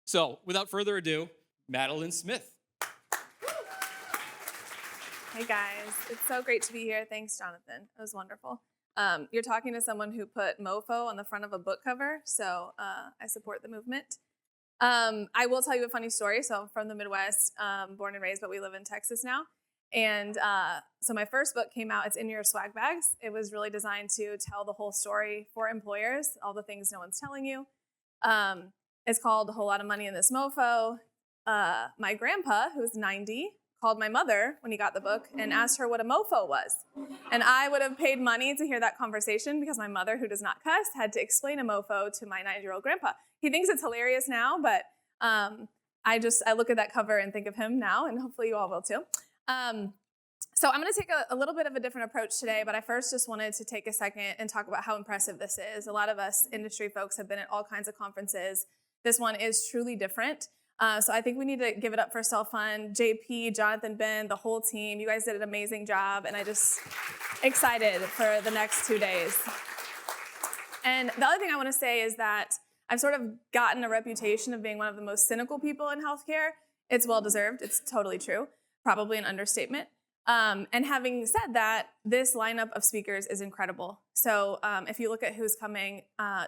So without further ado, Madeline Smith. Hey guys, it's so great to be here. Thanks, Jonathan. It was wonderful. You're talking to someone who put mofo on the front of a book cover, so I support the movement. I will tell you a funny story. So I'm from the Midwest, born and raised, but we live in Texas now. And so my first book came out. It's in your swag bags. It was really designed to tell the whole story for employers, all the things no one's telling you. It's called A Whole Lot of Money in This Mofo. My grandpa, who's 90, called my mother when he got the book and asked her what a mofo was. And I would have paid money to hear that conversation because my mother, who does not cuss, had to explain a mofo to my 90-year-old grandpa. He thinks it's hilarious now, but I look at that cover and think of him now, and hopefully you all will too. So I'm going to take a little bit of a different approach today, but I first just wanted to take a second and talk about how impressive this is. A lot of us industry folks have been at all kinds of conferences. This one is truly different. So I think we need to give it up for Self-Fund, JP, Jonathan, Ben, the whole team. You guys did an amazing job, and I just excited for the next 2 days. And the other thing I want to say is that I've sort of gotten a reputation of being one of the most cynical people in healthcare. It's well-deserved. It's totally true. Probably an understatement. And having said that, this lineup of speakers is incredible. So if you look at who's coming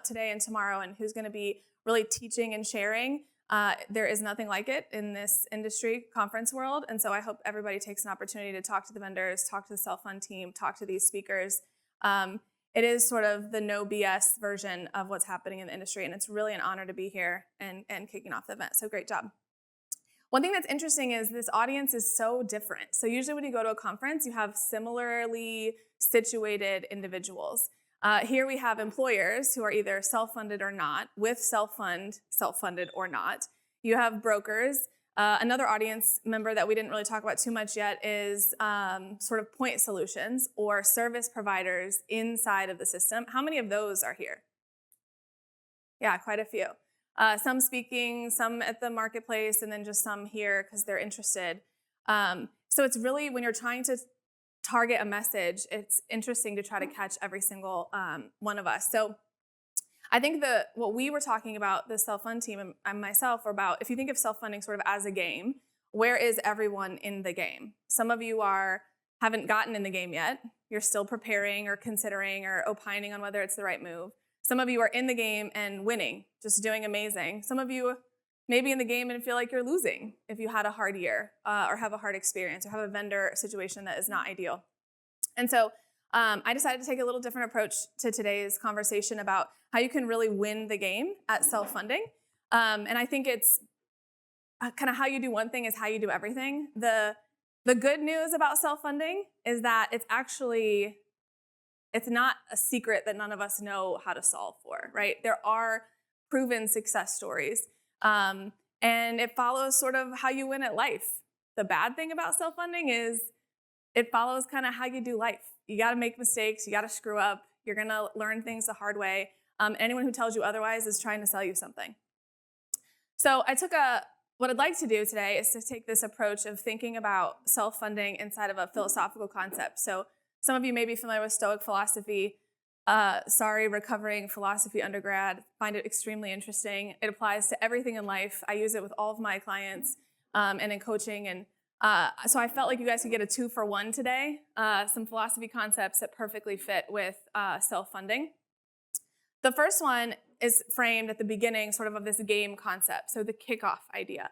today and tomorrow and who's going to be really teaching and sharing, there is nothing like it in this industry conference world. And so I hope everybody takes an opportunity to talk to the vendors, talk to the Self-Fund team, talk to these speakers. It is sort of the no BS version of what's happening in the industry. And it's really an honor to be here and kicking off the event. So great job. One thing that's interesting is this audience is so different. So usually when you go to a conference, you have similarly situated individuals. Here we have employers who are either self-funded or not, with self-funded or not. You have brokers. Another audience member that we didn't really talk about too much yet is sort of point solutions or service providers inside of the system. How many of those are here? Yeah, quite a few. Some speaking, some at the marketplace, and then just some here because they're interested. So it's really, when you're trying to target a message, it's interesting to try to catch every single one of us. So I think what we were talking about, the Self-Fund team and myself, were about, if you think of self-funding sort of as a game, where is everyone in the game? Some of you haven't gotten in the game yet. You're still preparing or considering or opining on whether it's the right move. Some of you are in the game and winning, just doing amazing. Some of you may be in the game and feel like you're losing if you had a hard year or have a hard experience or have a vendor situation that is not ideal. And so I decided to take a little different approach to today's conversation about how you can really win the game at self-funding. And I think it's kind of how you do one thing is how you do everything. The good news about self-funding is that it's not a secret that none of us know how to solve for, right? There are proven success stories. And it follows sort of how you win at life. The bad thing about self-funding is it follows kind of how you do life. You got to make mistakes. You got to screw up. You're going to learn things the hard way. Anyone who tells you otherwise is trying to sell you something. So what I'd like to do today is to take this approach of thinking about self-funding inside of a philosophical concept. So some of you may be familiar with Stoic philosophy. Recovering philosophy undergrad. Find it extremely interesting. It applies to everything in life. I use it with all of my clients and in coaching. And so I felt like you guys could get a 2-for-1 today. Some philosophy concepts that perfectly fit with self-funding. The first one is framed at the beginning sort of this game concept. So the kickoff idea.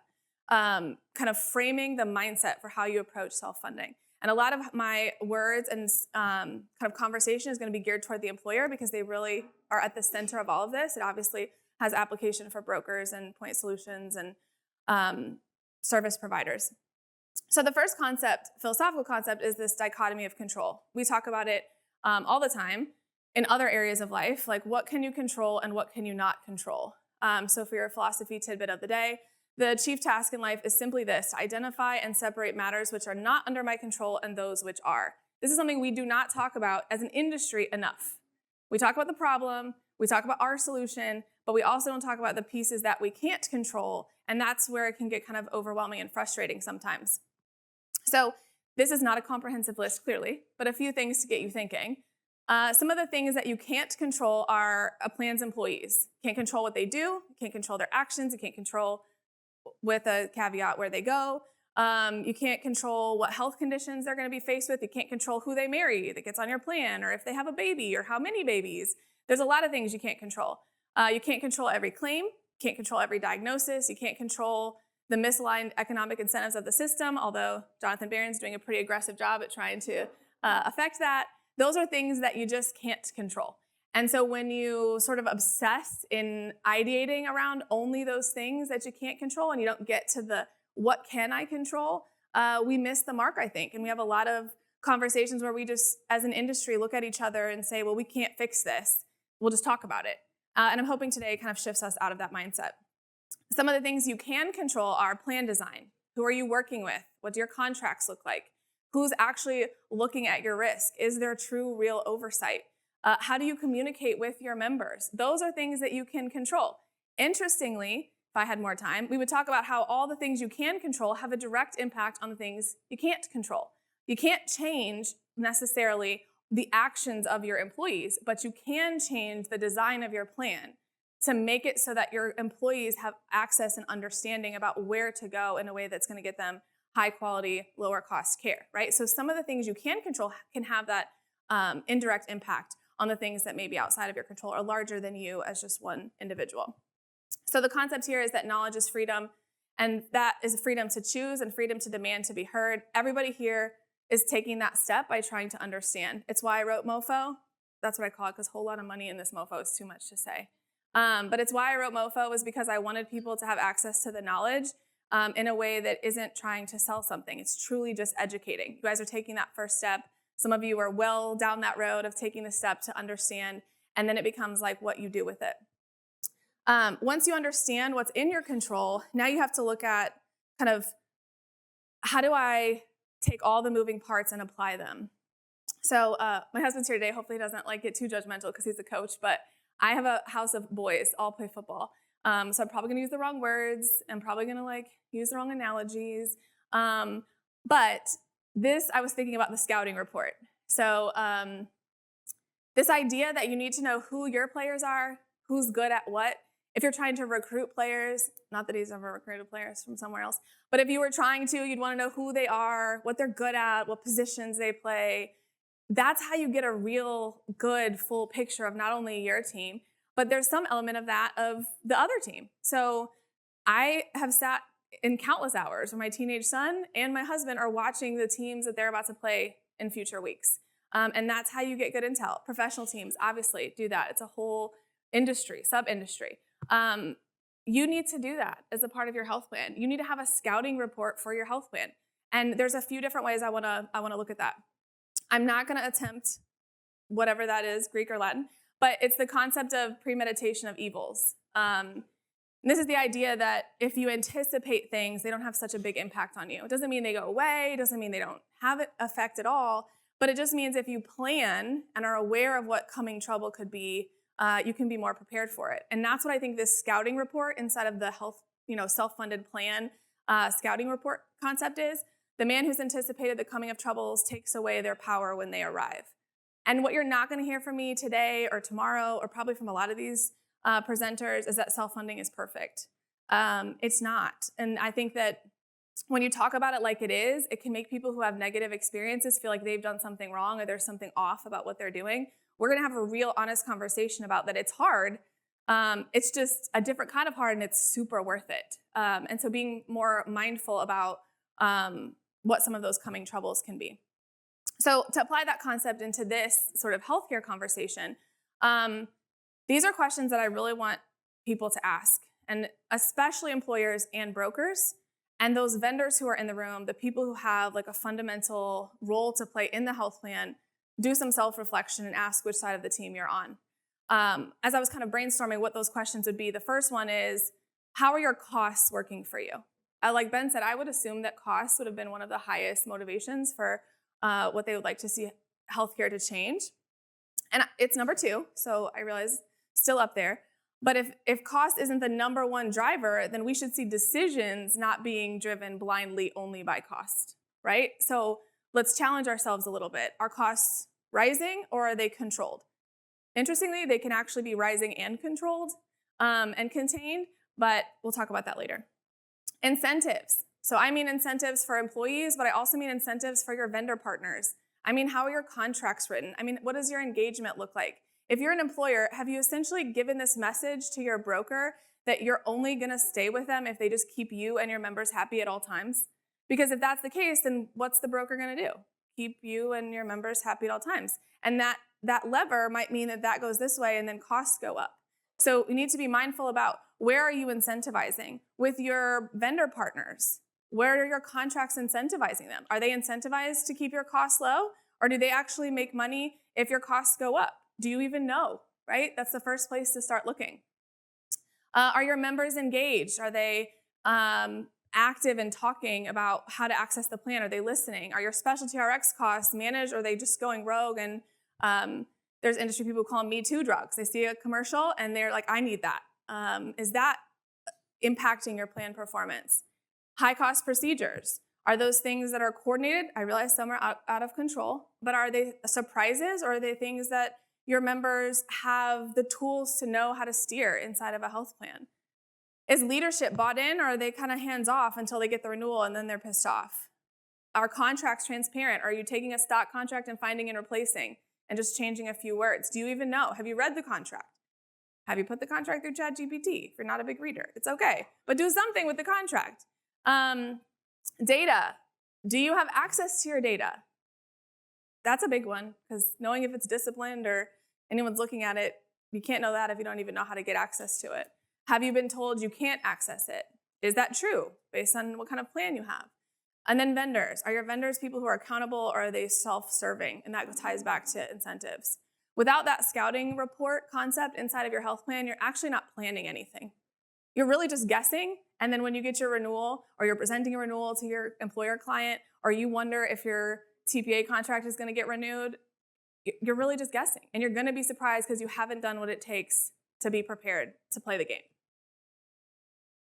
Kind of framing the mindset for how you approach self-funding. And a lot of my words and kind of conversation is going to be geared toward the employer because they really are at the center of all of this. It obviously has application for brokers and point solutions and service providers. So the first philosophical concept, is this dichotomy of control. We talk about it all the time in other areas of life, like what can you control and what can you not control. So for your philosophy tidbit of the day, the chief task in life is simply this: to identify and separate matters which are not under my control and those which are. This is something we do not talk about as an industry enough. We talk about the problem, we talk about our solution, but we also don't talk about the pieces that we can't control, and that's where it can get kind of overwhelming and frustrating sometimes. So this is not a comprehensive list, clearly, but a few things to get you thinking. Some of the things that you can't control are a plan's employees. You can't control what they do, you can't control their actions, you can't control with a caveat where they go. You can't control what health conditions they're going to be faced with. You can't control who they marry that gets on your plan, or if they have a baby, or how many babies. There's a lot of things you can't control. You can't control every claim. You can't control every diagnosis. You can't control the misaligned economic incentives of the system, although Jonathan Barron's doing a pretty aggressive job at trying to affect that. Those are things that you just can't control. And so when you sort of obsess in ideating around only those things that you can't control and you don't get to the what can I control, we miss the mark, I think. And we have a lot of conversations where we just, as an industry, look at each other and say, well, we can't fix this. We'll just talk about it. And I'm hoping today kind of shifts us out of that mindset. Some of the things you can control are plan design. Who are you working with? What do your contracts look like? Who's actually looking at your risk? Is there true, real oversight? How do you communicate with your members? Those are things that you can control. Interestingly, if I had more time, we would talk about how all the things you can control have a direct impact on the things you can't control. You can't change necessarily the actions of your employees, but you can change the design of your plan to make it so that your employees have access and understanding about where to go in a way that's going to get them high quality, lower cost care, right? So some of the things you can control can have that indirect impact on the things that may be outside of your control or larger than you as just one individual. So the concept here is that knowledge is freedom, and that is freedom to choose and freedom to demand to be heard. Everybody here is taking that step by trying to understand. It's why I wrote MOFO. That's what I call it, because a whole lot of money in this MOFO is too much to say. But it's why I wrote MOFO was because I wanted people to have access to the knowledge in a way that isn't trying to sell something. It's truly just educating. You guys are taking that first step. Some of you are well down that road of taking the step to understand, and then it becomes like what you do with it. Once you understand what's in your control, now you have to look at kind of how do I take all the moving parts and apply them. So my husband's here today. Hopefully he doesn't like get too judgmental because he's a coach, but I have a house of boys, all play football. So I'm probably gonna use the wrong words. I'm probably gonna use the wrong analogies. But this, I was thinking about the scouting report. So this idea that you need to know who your players are, who's good at what. If you're trying to recruit players, not that he's ever recruited players from somewhere else, but if you were trying to, you'd want to know who they are, what they're good at, what positions they play. That's how you get a real good full picture of not only your team, but there's some element of that of the other team. So I have sat in countless hours where my teenage son and my husband are watching the teams that they're about to play in future weeks. And that's how you get good intel. Professional teams obviously do that. It's a whole industry, sub-industry. You need to do that as a part of your health plan. You need to have a scouting report for your health plan. And there's a few different ways I want to look at that. I'm not going to attempt whatever that is, Greek or Latin, but it's the concept of premeditation of evils. This is the idea that if you anticipate things, they don't have such a big impact on you. It doesn't mean they go away. It doesn't mean they don't have an effect at all. But it just means if you plan and are aware of what coming trouble could be, you can be more prepared for it. And that's what I think this scouting report inside of the health, self-funded plan scouting report concept is. The man who's anticipated the coming of troubles takes away their power when they arrive. And what you're not going to hear from me today or tomorrow, or probably from a lot of these presenters, is that self-funding is perfect. It's not. And I think that when you talk about it like it is, it can make people who have negative experiences feel like they've done something wrong or there's something off about what they're doing. We're going to have a real honest conversation about that. It's hard. It's just a different kind of hard, and it's super worth it. And so being more mindful about what some of those coming troubles can be. So to apply that concept into this sort of healthcare conversation, these are questions that I really want people to ask, and especially employers and brokers and those vendors who are in the room, the people who have a fundamental role to play in the health plan. Do some self-reflection and ask which side of the team you're on. As I was kind of brainstorming what those questions would be, the first one is, how are your costs working for you? Like Ben said, I would assume that costs would have been one of the highest motivations for what they would like to see healthcare to change. And it's number 2, so I realize still up there. But if cost isn't the number one driver, then we should see decisions not being driven blindly only by cost, right? So let's challenge ourselves a little bit. Are costs rising or are they controlled? Interestingly, they can actually be rising and controlled and contained, but we'll talk about that later. Incentives. So I mean incentives for employees, but I also mean incentives for your vendor partners. I mean, how are your contracts written? I mean, what does your engagement look like? If you're an employer, have you essentially given this message to your broker that you're only going to stay with them if they just keep you and your members happy at all times? Because if that's the case, then what's the broker going to do? Keep you and your members happy at all times. And that lever might mean that goes this way and then costs go up. So we need to be mindful about, where are you incentivizing? With your vendor partners, where are your contracts incentivizing them? Are they incentivized to keep your costs low? Or do they actually make money if your costs go up? Do you even know, right? That's the first place to start looking. Are your members engaged? Are they active in talking about how to access the plan? Are they listening? Are your specialty RX costs managed, or are they just going rogue? And there's industry people who call them Me Too drugs. They see a commercial and they're like, I need that. Is that impacting your plan performance? High cost procedures. Are those things that are coordinated? I realize some are out of control, but are they surprises, or are they things that your members have the tools to know how to steer inside of a health plan? Is leadership bought in, or are they kind of hands off until they get the renewal and then they're pissed off? Are contracts transparent? Are you taking a stock contract and finding and replacing and just changing a few words? Do you even know? Have you read the contract? Have you put the contract through ChatGPT? If you're not a big reader, it's okay, but do something with the contract. Data. Do you have access to your data? That's a big one, because knowing if it's disciplined or anyone's looking at it, you can't know that if you don't even know how to get access to it. Have you been told you can't access it? Is that true based on what kind of plan you have? And then vendors. Are your vendors people who are accountable, or are they self-serving? And that ties back to incentives. Without that scouting report concept inside of your health plan, you're actually not planning anything. You're really just guessing, and then when you get your renewal, or you're presenting a renewal to your employer client, or you wonder if your TPA contract is going to get renewed, you're really just guessing. And you're going to be surprised because you haven't done what it takes to be prepared to play the game.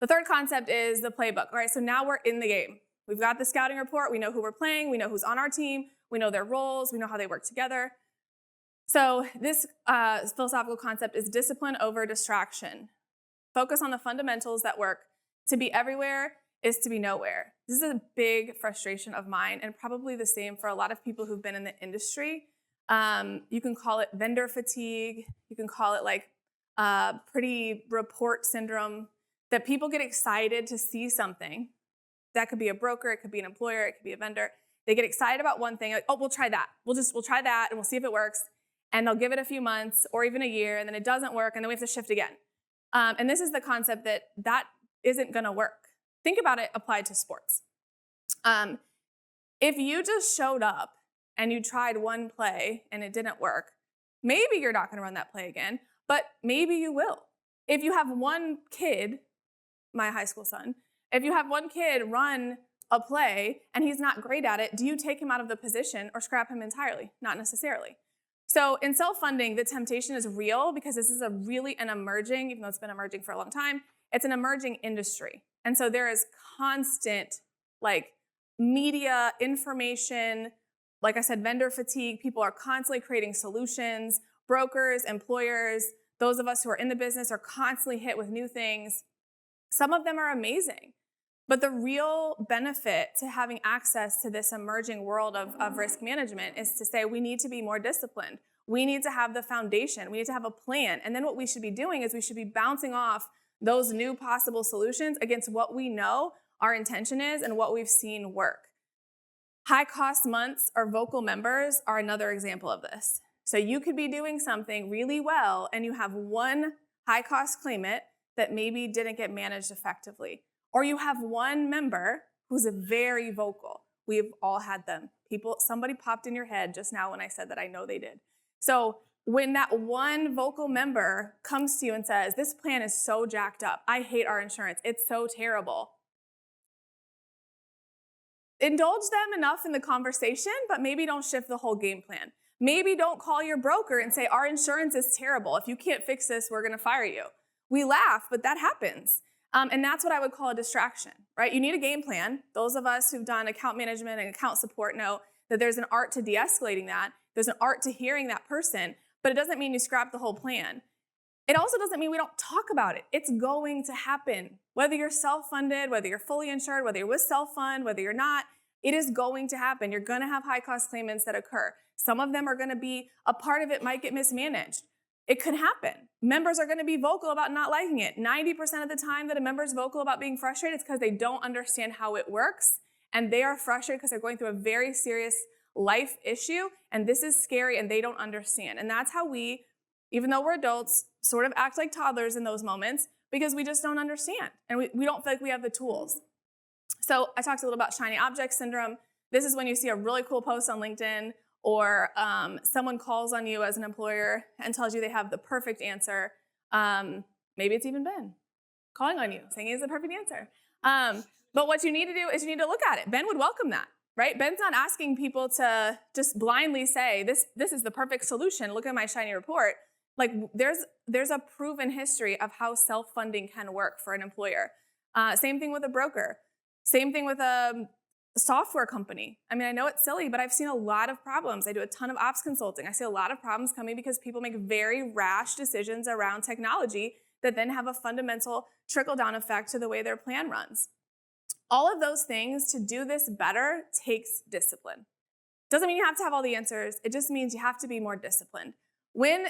The third concept is the playbook. All right, so now we're in the game. We've got the scouting report. We know who we're playing. We know who's on our team. We know their roles. We know how they work together. So this philosophical concept is discipline over distraction. Focus on the fundamentals that work. To be everywhere is to be nowhere. This is a big frustration of mine, and probably the same for a lot of people who've been in the industry. You can call it vendor fatigue. You can call it like pretty report syndrome, that people get excited to see something. That could be a broker, it could be an employer, it could be a vendor. They get excited about one thing, like, oh, we'll try that. We'll try that and we'll see if it works. And they'll give it a few months or even a year, and then it doesn't work, and then we have to shift again. And this is the concept that isn't gonna work. Think about it applied to sports. If you just showed up and you tried one play and it didn't work, maybe you're not gonna run that play again, but maybe you will. If you have one kid, my high school son, if you have one kid run a play and he's not great at it, do you take him out of the position or scrap him entirely? Not necessarily. So in self-funding, the temptation is real, because this is an emerging, even though it's been emerging for a long time, it's an emerging industry. And so there is constant media, information, like I said, vendor fatigue. People are constantly creating solutions. Brokers, employers, those of us who are in the business are constantly hit with new things. Some of them are amazing. But the real benefit to having access to this emerging world of risk management is to say we need to be more disciplined. We need to have the foundation. We need to have a plan. And then what we should be doing is we should be bouncing off those new possible solutions against what we know our intention is and what we've seen work. High cost months or vocal members are another example of this. So you could be doing something really well and you have one high cost claimant that maybe didn't get managed effectively. Or you have one member who's very vocal. We've all had them. Somebody popped in your head just now when I said that. I know they did. So when that one vocal member comes to you and says, this plan is so jacked up, I hate our insurance, it's so terrible, indulge them enough in the conversation, but maybe don't shift the whole game plan. Maybe don't call your broker and say, our insurance is terrible. If you can't fix this, we're gonna fire you. We laugh, but that happens. And that's what I would call a distraction, right? You need a game plan. Those of us who've done account management and account support know that there's an art to de-escalating that. There's an art to hearing that person, but it doesn't mean you scrap the whole plan. It also doesn't mean we don't talk about it. It's going to happen. Whether you're self-funded, whether you're fully insured, whether you're with self-fund, whether you're not, it is going to happen. You're going to have high-cost claimants that occur. Some of them are going to be, a part of it might get mismanaged. It could happen. Members are going to be vocal about not liking it. 90% of the time that a member is vocal about being frustrated, it's because they don't understand how it works, and they are frustrated because they're going through a very serious life issue, and this is scary, and they don't understand. And that's how we, even though we're adults, sort of act like toddlers in those moments because we just don't understand, and we don't feel like we have the tools. So I talked a little about shiny object syndrome. This is when you see a really cool post on LinkedIn, or someone calls on you as an employer and tells you they have the perfect answer. Maybe it's even Ben calling on you, saying he has the perfect answer. But what you need to do is you need to look at it. Ben would welcome that, right? Ben's not asking people to just blindly say, this is the perfect solution, look at my shiny report. Like there's a proven history of how self-funding can work for an employer. Same thing with a broker. Same thing with a software company. I mean, I know it's silly, but I've seen a lot of problems. I do a ton of ops consulting. I see a lot of problems coming because people make very rash decisions around technology that then have a fundamental trickle-down effect to the way their plan runs. All of those things, to do this better, takes discipline. Doesn't mean you have to have all the answers. It just means you have to be more disciplined. When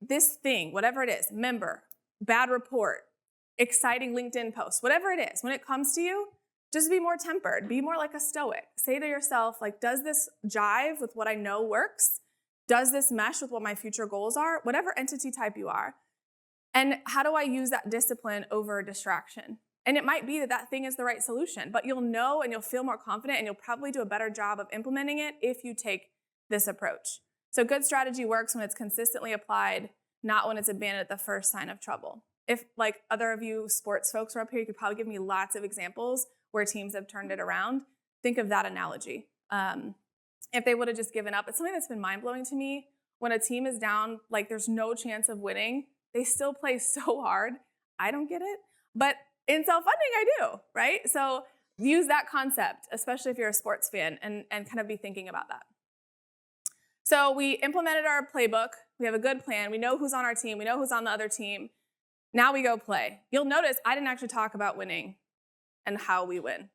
this thing, whatever it is, member, bad report, exciting LinkedIn post, whatever it is, when it comes to you, just be more tempered. Be more like a stoic. Say to yourself, like, does this jive with what I know works? Does this mesh with what my future goals are? Whatever entity type you are. And how do I use that discipline over distraction? And it might be that that thing is the right solution, but you'll know and you'll feel more confident and you'll probably do a better job of implementing it if you take this approach. So good strategy works when it's consistently applied, not when it's abandoned at the first sign of trouble. If, like, other of you sports folks are up here, you could probably give me lots of examples where teams have turned it around. Think of that analogy. If they would have just given up, it's something that's been mind-blowing to me. When a team is down, like there's no chance of winning, they still play so hard. I don't get it, but in self-funding, I do, right? So use that concept, especially if you're a sports fan, and kind of be thinking about that. So we implemented our playbook. We have a good plan. We know who's on our team. We know who's on the other team. Now we go play. You'll notice I didn't actually talk about winning and how we win.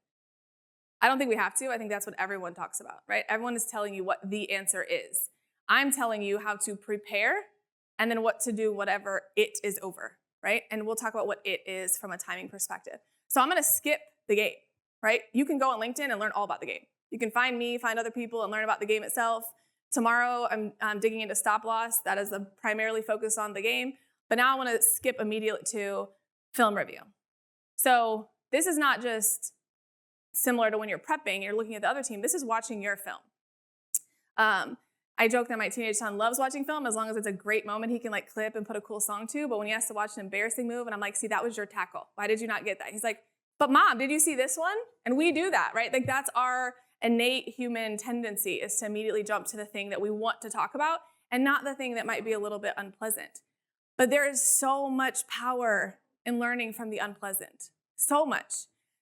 I don't think we have to. I think that's what everyone talks about, right? Everyone is telling you what the answer is. I'm telling you how to prepare and then what to do whatever it is over, right? And we'll talk about what it is from a timing perspective. So I'm going to skip the game, right? You can go on LinkedIn and learn all about the game. You can find me, find other people, and learn about the game itself. Tomorrow, I'm digging into stop loss. That is primarily focused on the game. But now I want to skip immediately to film review. So this is not just similar to when you're prepping, you're looking at the other team. This is watching your film. I joke that my teenage son loves watching film as long as it's a great moment he can like clip and put a cool song to. But when he has to watch an embarrassing move, and I'm like, see, that was your tackle. Why did you not get that? He's like, but mom, did you see this one? And we do that, right? Like that's our innate human tendency, is to immediately jump to the thing that we want to talk about and not the thing that might be a little bit unpleasant. But there is so much power in learning from the unpleasant, so much.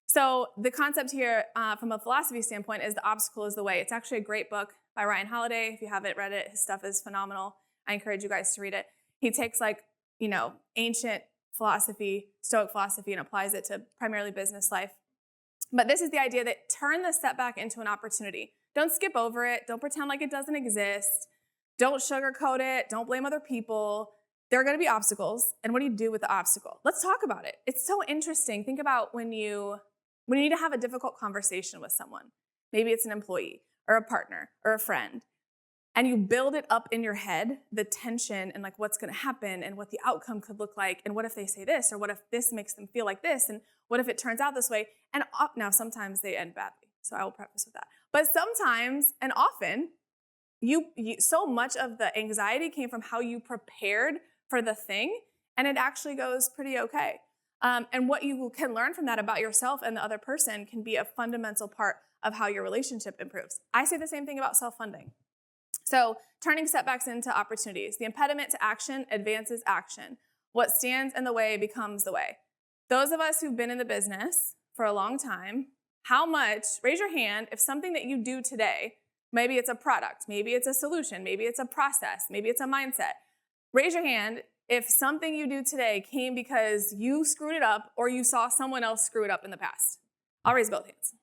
So the concept here from a philosophy standpoint is the obstacle is the way. It's actually a great book by Ryan Holiday. If you haven't read it, his stuff is phenomenal. I encourage you guys to read it. He takes ancient philosophy, Stoic philosophy, and applies it to primarily business life. But this is the idea that turn the setback into an opportunity. Don't skip over it. Don't pretend like it doesn't exist. Don't sugarcoat it. Don't blame other people. There are going to be obstacles. And what do you do with the obstacle? Let's talk about it. It's so interesting. Think about when you need to have a difficult conversation with someone. Maybe it's an employee or a partner or a friend. And you build it up in your head, the tension and like what's going to happen and what the outcome could look like. And what if they say this? Or what if this makes them feel like this? And what if it turns out this way? And now sometimes they end badly. So I will preface with that. But sometimes and often, you so much of the anxiety came from how you prepared for the thing, and it actually goes pretty okay. And what you can learn from that about yourself and the other person can be a fundamental part of how your relationship improves. I say the same thing about self-funding. So turning setbacks into opportunities. The impediment to action advances action. What stands in the way becomes the way. Those of us who've been in the business for a long time, raise your hand if something that you do today, maybe it's a product, maybe it's a solution, maybe it's a process, maybe it's a mindset. Raise your hand if something you do today came because you screwed it up or you saw someone else screw it up in the past? I'll raise both hands.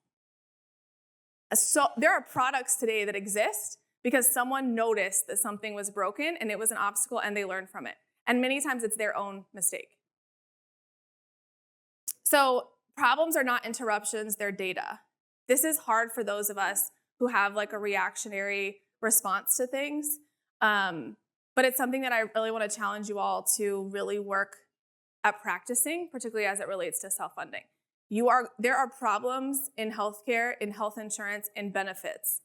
So there are products today that exist because someone noticed that something was broken and it was an obstacle and they learned from it. And many times it's their own mistake. So problems are not interruptions, they're data. This is hard for those of us who have like a reactionary response to things. But it's something that I really want to challenge you all to really work at practicing, particularly as it relates to self-funding. There are problems in healthcare, in health insurance, in benefits.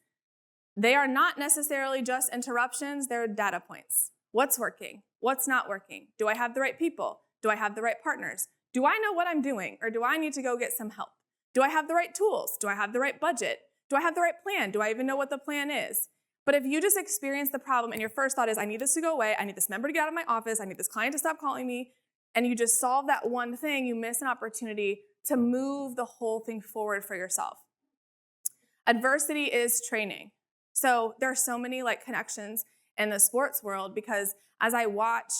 They are not necessarily just interruptions, they're data points. What's working? What's not working? Do I have the right people? Do I have the right partners? Do I know what I'm doing, or do I need to go get some help? Do I have the right tools? Do I have the right budget? Do I have the right plan? Do I even know what the plan is? But if you just experience the problem and your first thought is, I need this to go away, I need this member to get out of my office, I need this client to stop calling me, and you just solve that one thing, you miss an opportunity to move the whole thing forward for yourself. Adversity is training. So there are so many like connections in the sports world, because as I watch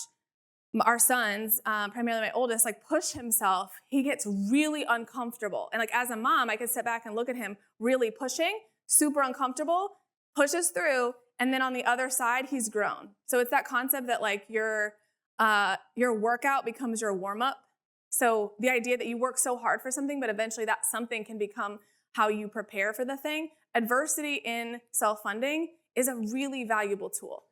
our sons, primarily my oldest, like push himself, he gets really uncomfortable. And like as a mom, I could sit back and look at him really pushing, super uncomfortable, pushes through, and then on the other side, he's grown. So it's that concept that like your workout becomes your warm-up. So the idea that you work so hard for something, but eventually that something can become how you prepare for the thing. Adversity in self-funding is a really valuable tool.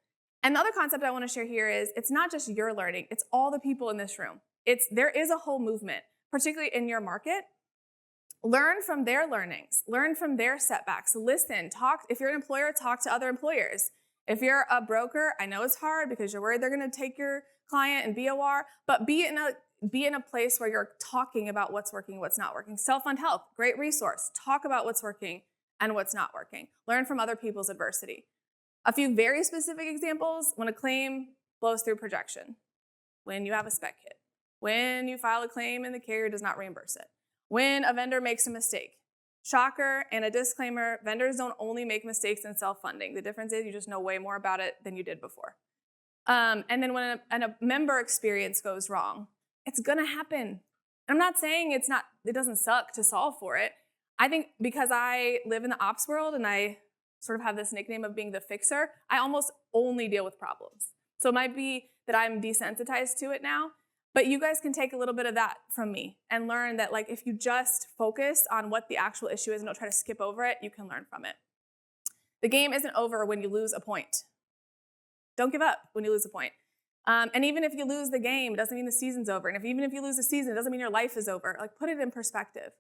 And the other concept I want to share here is it's not just your learning, it's all the people in this room. There is a whole movement, particularly in your market. Learn from their learnings, learn from their setbacks, listen, talk. If you're an employer, talk to other employers. If you're a broker, I know it's hard because you're worried they're going to take your client and BOR, but be in a place where you're talking about what's working, what's not working. Self-fund health, great resource. Talk about what's working and what's not working. Learn from other people's adversity. A few very specific examples: when a claim blows through projection, when you have a spec hit, when you file a claim and the carrier does not reimburse it, when a vendor makes a mistake. Shocker, and a disclaimer, vendors don't only make mistakes in self-funding. The difference is you just know way more about it than you did before. And then when a member experience goes wrong, it's gonna happen. I'm not saying it doesn't suck to solve for it. I think because I live in the ops world and I sort of have this nickname of being the fixer, I almost only deal with problems. So it might be that I'm desensitized to it now, but you guys can take a little bit of that from me and learn that like if you just focus on what the actual issue is and don't try to skip over it, you can learn from it. The game isn't over when you lose a point. Don't give up when you lose a point. And even if you lose the game, it doesn't mean the season's over. And even if you lose the season, it doesn't mean your life is over. Like put it in perspective.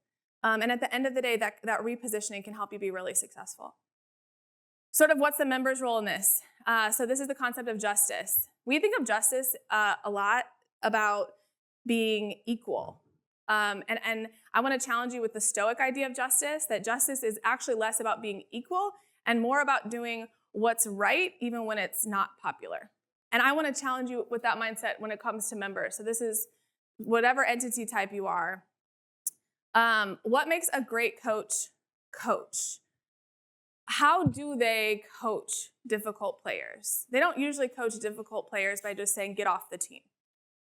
And at the end of the day, that repositioning can help you be really successful. Sort of what's the member's role in this? So this is the concept of justice. We think of justice a lot about being equal. And I want to challenge you with the Stoic idea of justice, that justice is actually less about being equal and more about doing what's right even when it's not popular. And I want to challenge you with that mindset when it comes to members. So this is whatever entity type you are. What makes a great coach coach? How do they coach difficult players? They don't usually coach difficult players by just saying, get off the team,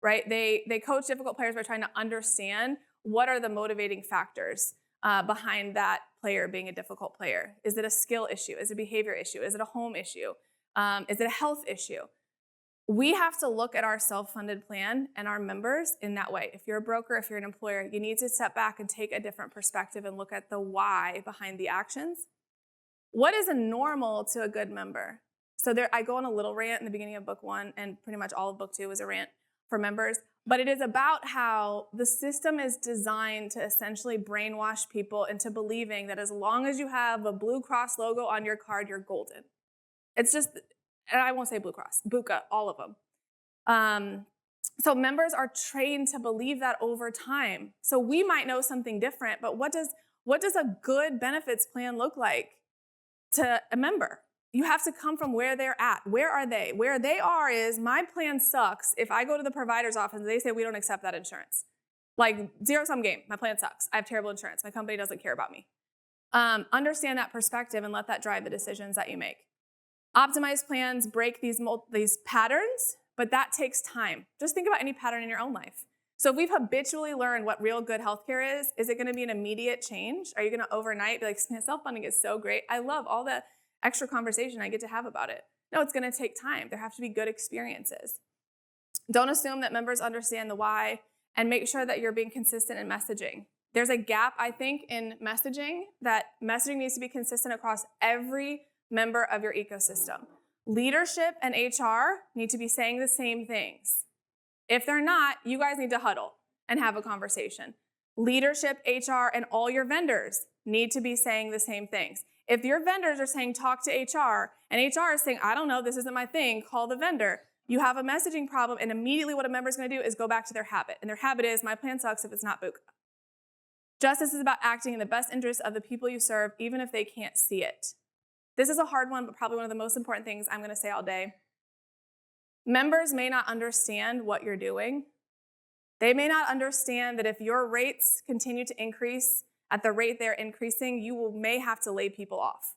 right? They coach difficult players by trying to understand what are the motivating factors behind that player being a difficult player. Is it a skill issue? Is it a behavior issue? Is it a home issue? Is it a health issue? We have to look at our self-funded plan and our members in that way. If you're a broker, if you're an employer, you need to step back and take a different perspective and look at the why behind the actions. What is a normal to a good member? So I go on a little rant in the beginning of book 1, and pretty much all of book 2 is a rant for members. But it is about how the system is designed to essentially brainwash people into believing that as long as you have a Blue Cross logo on your card, you're golden. It's just, and I won't say Blue Cross, BUCA, all of them. So members are trained to believe that over time. So we might know something different, but what does a good benefits plan look like to a member? You have to come from where they're at. Where are they? Where they are is, my plan sucks if I go to the provider's office and they say we don't accept that insurance. Like, zero-sum game. My plan sucks. I have terrible insurance. My company doesn't care about me. Understand that perspective and let that drive the decisions that you make. Optimized plans break these patterns but that takes time. Just think about any pattern in your own life. So if we've habitually learned what real good healthcare is it going to be an immediate change? Are you going to overnight be like, self-funding is so great. I love all the extra conversation I get to have about it. No, it's going to take time. There have to be good experiences. Don't assume that members understand the why, and make sure that you're being consistent in messaging. There's a gap, I think, in messaging, that messaging needs to be consistent across every member of your ecosystem. Leadership and HR need to be saying the same things. If they're not, you guys need to huddle and have a conversation. Leadership, HR, and all your vendors need to be saying the same things. If your vendors are saying talk to HR, and HR is saying, I don't know, this isn't my thing, call the vendor, you have a messaging problem, and immediately what a member is going to do is go back to their habit. And their habit is, my plan sucks if it's not Buka. Justice is about acting in the best interest of the people you serve, even if they can't see it. This is a hard one, but probably one of the most important things I'm going to say all day. Members may not understand what you're doing. They may not understand that if your rates continue to increase at the rate they're increasing, you may have to lay people off.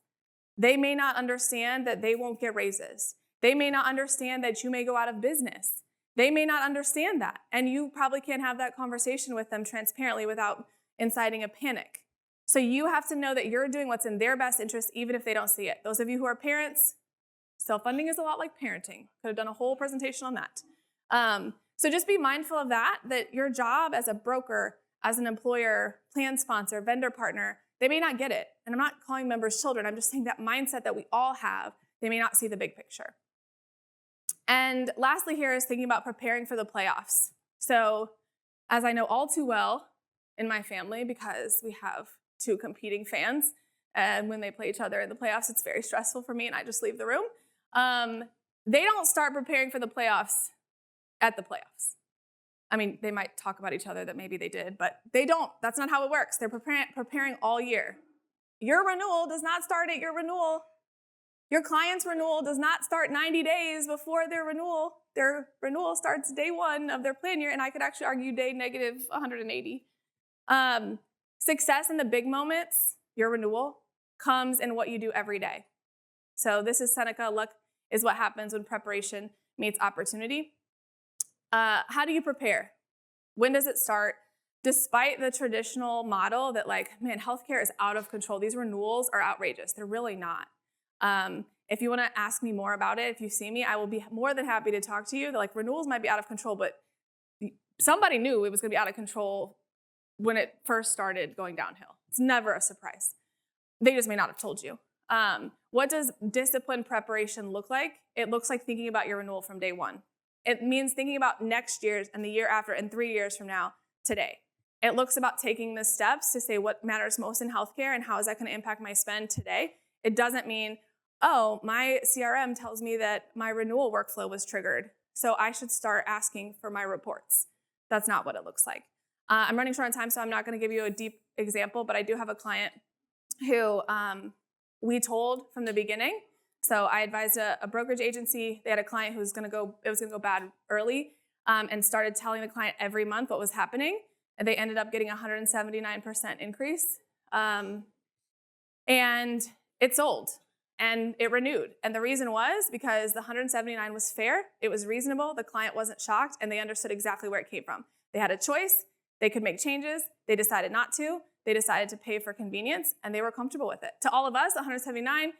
They may not understand that they won't get raises. They may not understand that you may go out of business. They may not understand that, and you probably can't have that conversation with them transparently without inciting a panic. So you have to know that you're doing what's in their best interest, even if they don't see it. Those of you who are parents, self-funding is a lot like parenting. Could have done a whole presentation on that. So just be mindful of that your job as a broker, as an employer, plan sponsor, vendor partner, they may not get it. And I'm not calling members children. I'm just saying that mindset that we all have, they may not see the big picture. And lastly here is thinking about preparing for the playoffs. So as I know all too well in my family, because we have two competing fans, and when they play each other in the playoffs, it's very stressful for me and I just leave the room. They don't start preparing for the playoffs at the playoffs. I mean, they might talk about each other that maybe they did, but they don't. That's not how it works. They're preparing all year. Your renewal does not start at your renewal. Your client's renewal does not start 90 days before their renewal. Their renewal starts day one of their plan year, and I could actually argue day negative 180. Success in the big moments, your renewal, comes in what you do every day. So this is Seneca. Luck is what happens when preparation meets opportunity. How do you prepare? When does it start? Despite the traditional model that healthcare is out of control, these renewals are outrageous. They're really not. If you want to ask me more about it, if you see me, I will be more than happy to talk to you. Renewals might be out of control, but somebody knew it was going to be out of control when it first started going downhill. It's never a surprise. They just may not have told you. What does disciplined preparation look like? It looks like thinking about your renewal from day one. It means thinking about next year's and the year after and 3 years from now today. It looks about taking the steps to say what matters most in healthcare and how is that going to impact my spend today. It doesn't mean, oh, my CRM tells me that my renewal workflow was triggered, so I should start asking for my reports. That's not what it looks like. I'm running short on time, so I'm not going to give you a deep example, but I do have a client who we told from the beginning. So I advised a brokerage agency. They had a client who was going to go bad early, and started telling the client every month what was happening. And they ended up getting a 179% increase. And it sold and it renewed. And the reason was because the 179 was fair, it was reasonable, the client wasn't shocked, and they understood exactly where it came from. They had a choice, they could make changes, they decided not to, they decided to pay for convenience, and they were comfortable with it. To all of us, 179,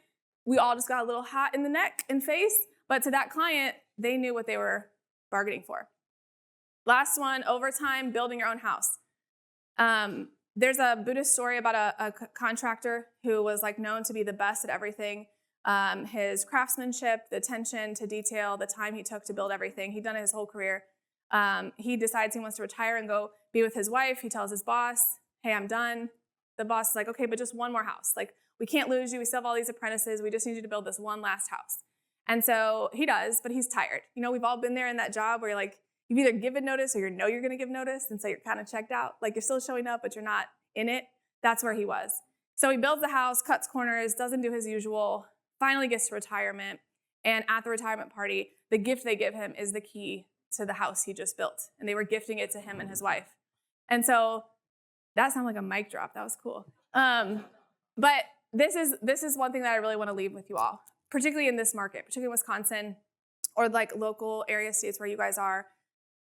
we all just got a little hot in the neck and face, but to that client, they knew what they were bargaining for. Last one, over time, building your own house. There's a Buddhist story about a contractor who was known to be the best at everything. His craftsmanship, the attention to detail, the time he took to build everything. He'd done it his whole career. He decides he wants to retire and go be with his wife. He tells his boss, hey, I'm done. The boss is like, okay, but just one more house. We can't lose you. We still have all these apprentices. We just need you to build this one last house. And so he does, but he's tired. We've all been there in that job where you're you've either given notice or you're going to give notice, and so you're kind of checked out. You're still showing up, but you're not in it. That's where he was. So he builds the house, cuts corners, doesn't do his usual, finally gets to retirement. And at the retirement party, the gift they give him is the key to the house he just built. And they were gifting it to him and his wife. And so that sounded like a mic drop. That was cool. But this is one thing that I really want to leave with you all, particularly in this market, particularly in Wisconsin, or like local area states where you guys are,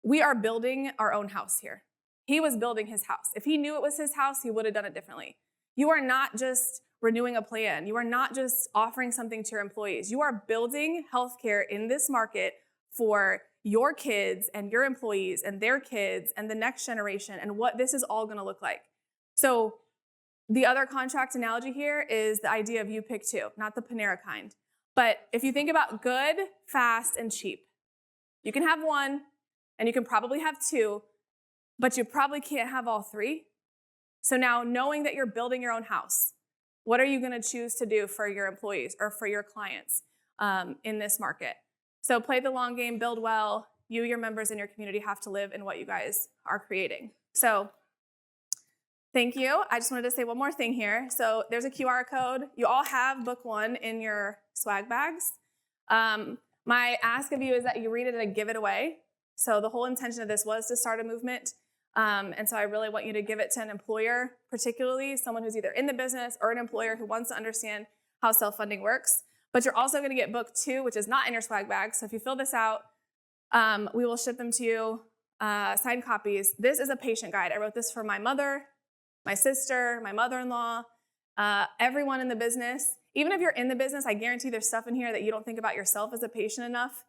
we are building our own house here. He was building his house. If he knew it was his house, he would have done it differently. You are not just renewing a plan. You are not just offering something to your employees. You are building healthcare in this market for your kids and your employees and their kids and the next generation and what this is all going to look like. So the other contract analogy here is the idea of you pick two, not the Panera kind. But if you think about good, fast, and cheap, you can have one and you can probably have two, but you probably can't have all three. So now knowing that you're building your own house, what are you going to choose to do for your employees or for your clients in this market? So play the long game, build well. You, your members, and your community have to live in what you guys are creating. So thank you. I just wanted to say one more thing here. So there's a QR code. You all have book one in your swag bags. My ask of you is that you read it and give it away. So the whole intention of this was to start a movement. And so I really want you to give it to an employer, particularly someone who's either in the business or an employer who wants to understand how self-funding works. But you're also going to get book two, which is not in your swag bag. So if you fill this out, we will ship them to you, signed copies. This is a patient guide. I wrote this for my mother, my sister, my mother-in-law, everyone in the business. Even if you're in the business, I guarantee there's stuff in here that you don't think about yourself as a patient enough.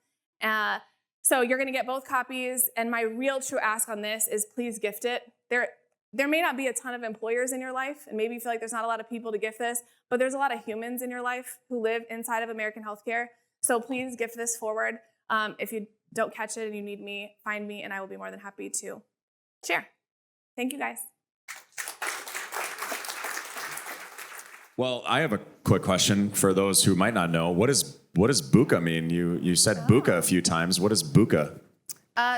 So you're going to get both copies. And my real true ask on this is please gift it. There may not be a ton of employers in your life, and maybe you feel like there's not a lot of people to gift this, but there's a lot of humans in your life who live inside of American healthcare. So please gift this forward. If you don't catch it and you need me, find me, and I will be more than happy to share. Thank you, guys. Well, I have a quick question for those who might not know. What does BUCA mean? You said BUCA a few times. What is BUCA?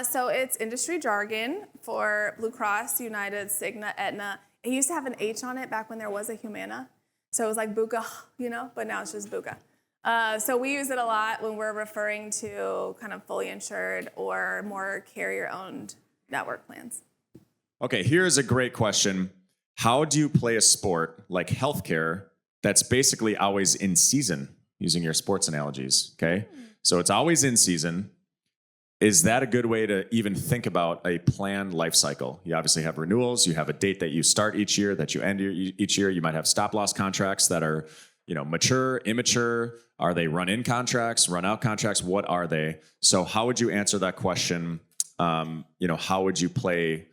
So it's industry jargon for Blue Cross, United, Cigna, Aetna. It used to have an H on it back when there was a Humana. So it was like BUCA, but now it's just BUCA. So we use it a lot when we're referring to kind of fully insured or more carrier-owned network plans. Okay, here's a great question. How do you play a sport like healthcare that's basically always in season, using your sports analogies, okay? So it's always in season. Is that a good way to even think about a planned life cycle? You obviously have renewals. You have a date that you start each year, that you end each year. You might have stop-loss contracts that are, mature, immature. Are they run-in contracts, run-out contracts? What are they? So how would you answer that question? How would you play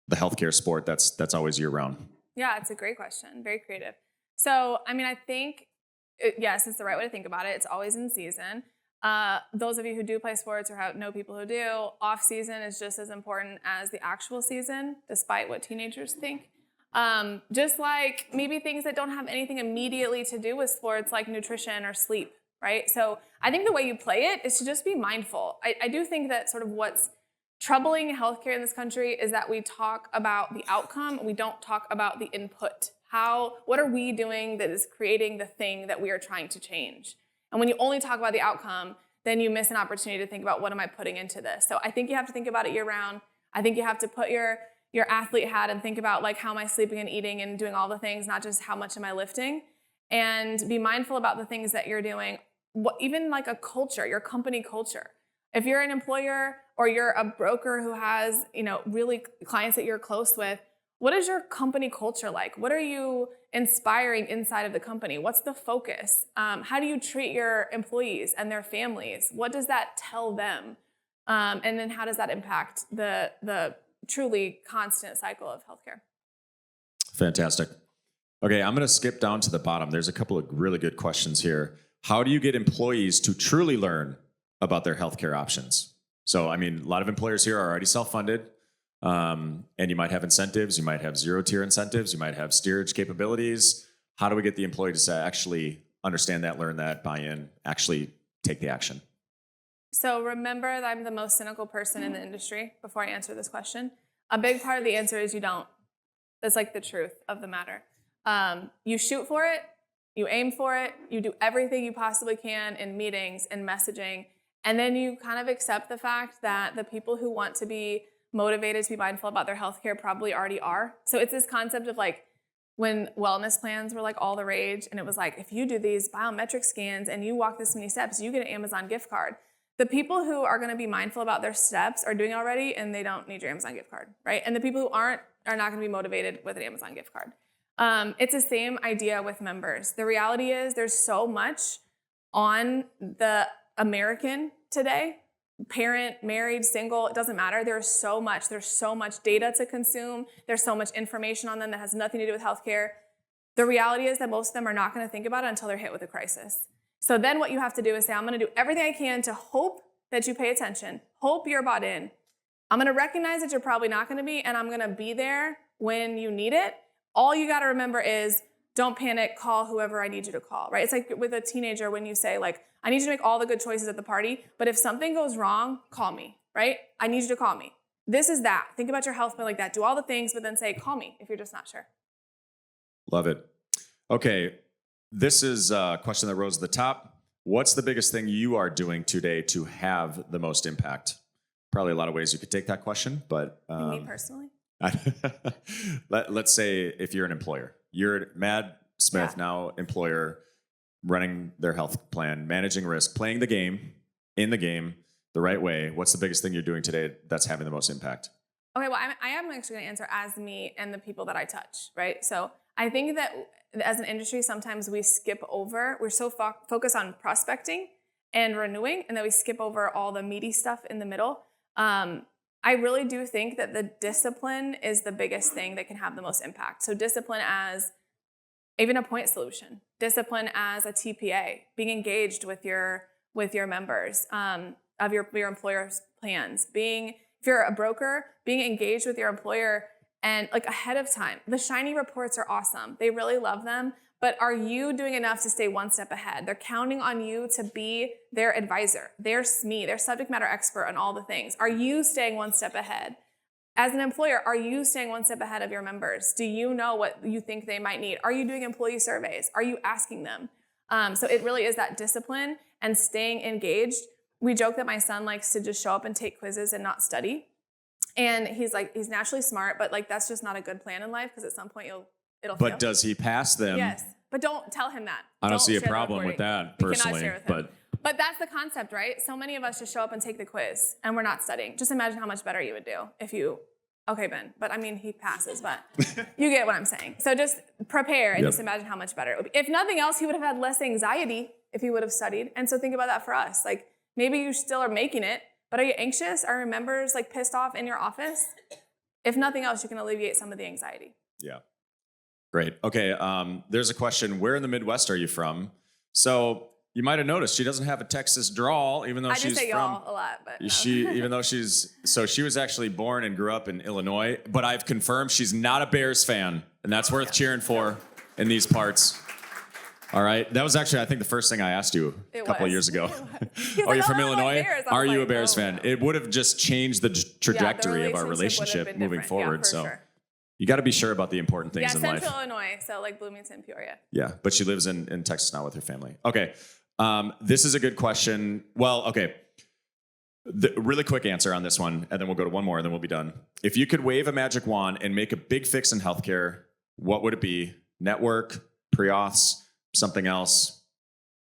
the healthcare sport that's always year-round? Yeah, it's a great question. Very creative. So, I think, yes, it's the right way to think about it. It's always in season. Those of you who do play sports or know people who do, off-season is just as important as the actual season, despite what teenagers think. Just like maybe things that don't have anything immediately to do with sports, like nutrition or sleep, right? So I think the way you play it is to just be mindful. I do think that sort of what's troubling healthcare in this country is that we talk about the outcome, we don't talk about the input. What are we doing that is creating the thing that we are trying to change? And when you only talk about the outcome, then you miss an opportunity to think about what am I putting into this. So I think you have to think about it year round. I think you have to put your athlete hat and think about like how am I sleeping and eating and doing all the things, not just how much am I lifting. And be mindful about the things that you're doing, even like a culture, your company culture. If you're an employer or you're a broker who has, really clients that you're close with, what is your company culture like? What are you inspiring inside of the company? What's the focus? How do you treat your employees and their families? What does that tell them? And then how does that impact the truly constant cycle of healthcare? Fantastic. Okay, I'm going to skip down to the bottom. There's a couple of really good questions here. How do you get employees to truly learn about their healthcare options? So, a lot of employers here are already self-funded. And you might have incentives, you might have zero-tier incentives, you might have steerage capabilities. How do we get the employee to actually understand that, learn that, buy in, actually take the action? So remember that I'm the most cynical person in the industry before I answer this question. A big part of the answer is you don't. That's like the truth of the matter. You shoot for it, you aim for it, you do everything you possibly can in meetings and messaging, and then you kind of accept the fact that the people who want to be motivated to be mindful about their healthcare probably already are. So it's this concept of like when wellness plans were like all the rage, and it was like, if you do these biometric scans and you walk this many steps, you get an Amazon gift card. The people who are going to be mindful about their steps are doing it already, and they don't need your Amazon gift card, right? And the people who aren't are not going to be motivated with an Amazon gift card. It's the same idea with members. The reality is there's so much on the American today, parent, married, single, it doesn't matter. There's so much data to consume. There's so much information on them that has nothing to do with healthcare. The reality is that most of them are not going to think about it until they're hit with a crisis. So then what you have to do is say, I'm going to do everything I can to hope that you pay attention, hope you're bought in. I'm going to recognize that you're probably not going to be, and I'm going to be there when you need it. All you got to remember is don't panic, call whoever I need you to call, right? It's like with a teenager when you say, like, I need you to make all the good choices at the party, but if something goes wrong, call me, right? I need you to call me. This is that. Think about your health plan like that. Do all the things, but then say, call me if you're just not sure. Love it. Okay, this is a question that rose to the top. What's the biggest thing you are doing today to have the most impact? Probably a lot of ways you could take that question, but... me personally? Let's say if you're an employer, you're Mad Smith, now employer, running their health plan, managing risk, playing the game, in the game, the right way. What's the biggest thing you're doing today that's having the most impact? Okay, well, I am actually going to answer as me and the people that I touch, right? So I think that as an industry, sometimes we skip over, we're so focused on prospecting and renewing, and then we skip over all the meaty stuff in the middle. I really do think that the discipline is the biggest thing that can have the most impact. So discipline as even a point solution, discipline as a TPA, being engaged with your members of your employer's plans, if you're a broker, being engaged with your employer and like ahead of time. The shiny reports are awesome. They really love them. But are you doing enough to stay one step ahead? They're counting on you to be their advisor, their SME, their subject matter expert on all the things. Are you staying one step ahead? As an employer, are you staying one step ahead of your members? Do you know what you think they might need? Are you doing employee surveys? Are you asking them? So it really is that discipline and staying engaged. We joke that my son likes to just show up and take quizzes and not study. And he's naturally smart, but like that's just not a good plan in life because at some point it'll fail. But does he pass them? Yes. But don't tell him that. I don't see a problem with that personally. Share with him. But that's the concept, right? So many of us just show up and take the quiz and we're not studying. Just imagine how much better you would do if you, okay, Ben, but I mean, he passes, but you get what I'm saying. So just prepare and just imagine how much better it would be. If nothing else, he would have had less anxiety if he would have studied. And so think about that for us. Like maybe you still are making it, but are you anxious? Are your members like pissed off in your office? If nothing else, you can alleviate some of the anxiety. Yeah. Great. Okay. There's a question. Where in the Midwest are you from? So you might have noticed she doesn't have a Texas drawl, even though I she's just say from. y'all a lot, but no. She was actually born and grew up in Illinois, but I've confirmed she's not a Bears fan, and that's worth cheering for in these parts. All right. That was actually, I think, the first thing I asked you a couple of years ago. Oh, you're from Illinois? Are you a Bears fan? It would have just changed the trajectory of our relationship moving forward. So. Sure. You got to be sure about the important things in life. Yeah, Central Illinois, so like Bloomington, Peoria. Yeah, but she lives in Texas now with her family. Okay, this is a good question. Well, okay, the really quick answer on this one, and then we'll go to one more, and then we'll be done. If you could wave a magic wand and make a big fix in healthcare, what would it be? Network, pre-auths, something else?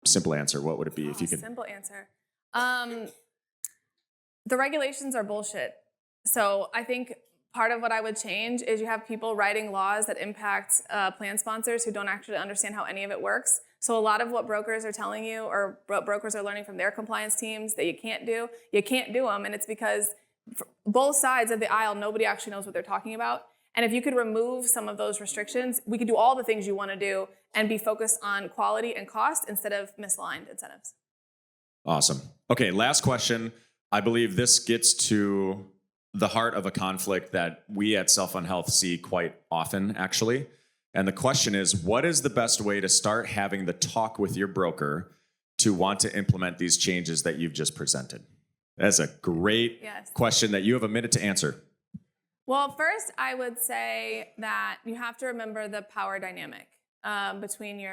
Simple answer. What would it be if you could? Simple answer. The regulations are bullshit. So I think part of what I would change is you have people writing laws that impact plan sponsors who don't actually understand how any of it works. So a lot of what brokers are telling you or what brokers are learning from their compliance teams that you can't do them. And it's because both sides of the aisle, nobody actually knows what they're talking about. And if you could remove some of those restrictions, we could do all the things you want to do and be focused on quality and cost instead of misaligned incentives. Awesome. Okay, last question. I believe this gets to the heart of a conflict that we at Self on Health see quite often, actually. And the question is, what is the best way to start having the talk with your broker to want to implement these changes that you've just presented? That's a great question that you have a minute to answer. Well, first, I would say that you have to remember the power dynamic between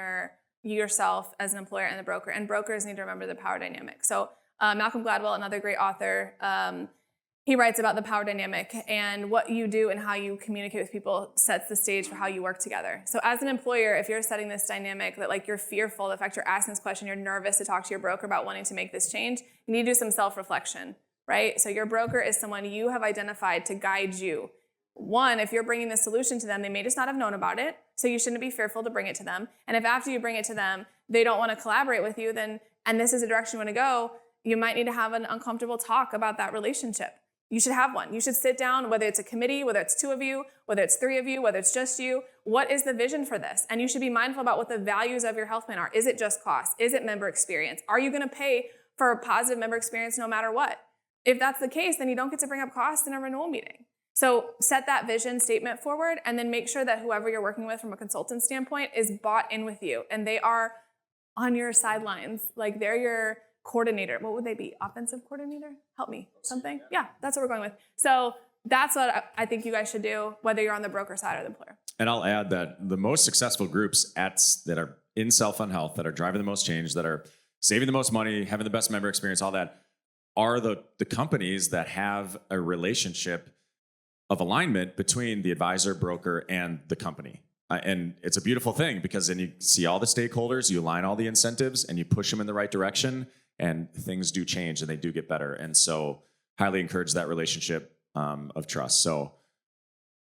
yourself as an employer and the broker. And brokers need to remember the power dynamic. So Malcolm Gladwell, another great author, he writes about the power dynamic, and what you do and how you communicate with people sets the stage for how you work together. So as an employer, if you're setting this dynamic that like you're fearful, the fact you're asking this question, you're nervous to talk to your broker about wanting to make this change, you need to do some self-reflection, right? So your broker is someone you have identified to guide you. One, if you're bringing the solution to them, they may just not have known about it, so you shouldn't be fearful to bring it to them. And if after you bring it to them, they don't want to collaborate with you, then, and this is a direction you want to go, you might need to have an uncomfortable talk about that relationship. You should have one. You should sit down, whether it's a committee, whether it's 2 of you, whether it's 3 of you, whether it's just you. What is the vision for this? And you should be mindful about what the values of your health plan are. Is it just cost? Is it member experience? Are you going to pay for a positive member experience no matter what? If that's the case, then you don't get to bring up cost in a renewal meeting. So set that vision statement forward, and then make sure that whoever you're working with from a consultant standpoint is bought in with you, and they are on your sidelines. Like they're your coordinator. What would they be? Offensive coordinator? Help me. Something? Yeah, that's what we're going with. So that's what I think you guys should do, whether you're on the broker side or the employer. And I'll add that the most successful groups that are in self-fund health, that are driving the most change, that are saving the most money, having the best member experience, all that, are the companies that have a relationship of alignment between the advisor, broker, and the company. And it's a beautiful thing, because then you see all the stakeholders, you align all the incentives, and you push them in the right direction, and things do change and they do get better. And so highly encourage that relationship of trust. So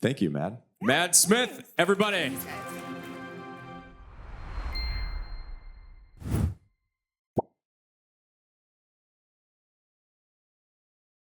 thank you, Mad. Yeah, Mad Smith, thanks. everybody. Thanks, guys.